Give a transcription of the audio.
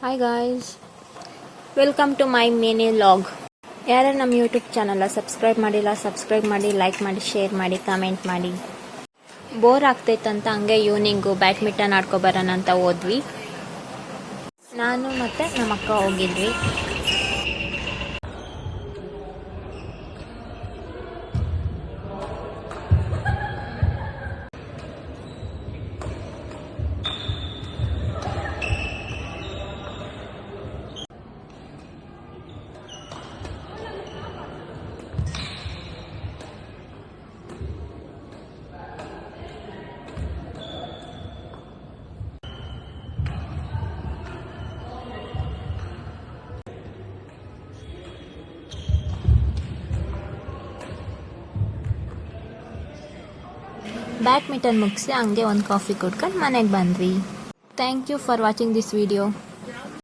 Hi guys, welcome to my mini vlog. ಯಾರು ನಮ್ಮ YouTube channel subscribe ಮಾಡಿಲ್ಲ, subscribe ಮಾಡಿ, ಲೈಕ್ ಮಾಡಿ, ಶೇರ್ ಮಾಡಿ, ಕಮೆಂಟ್ ಮಾಡಿ. ಬೋರ್ ಆಗ್ತೈತಂತ ಹಂಗೆ ಈವ್ನಿಂಗು ಬ್ಯಾಡ್ಮಿಂಟನ್ ಆಡ್ಕೊಬರೋಣ ಅಂತ ಹೋದ್ವಿ. ನಾನು ಮತ್ತು ನಮ್ಮ ಅಕ್ಕ ಹೋಗಿದ್ವಿ. ಬ್ಯಾಡ್ಮಿಂಟನ್ ಮುಗಿಸಿ ಹಂಗೆ ಒಂದು ಕಾಫಿ ಕುಡ್ಕೊಂಡು ಮನೆಗೆ ಬಂದ್ವಿ. Thank you for watching this video.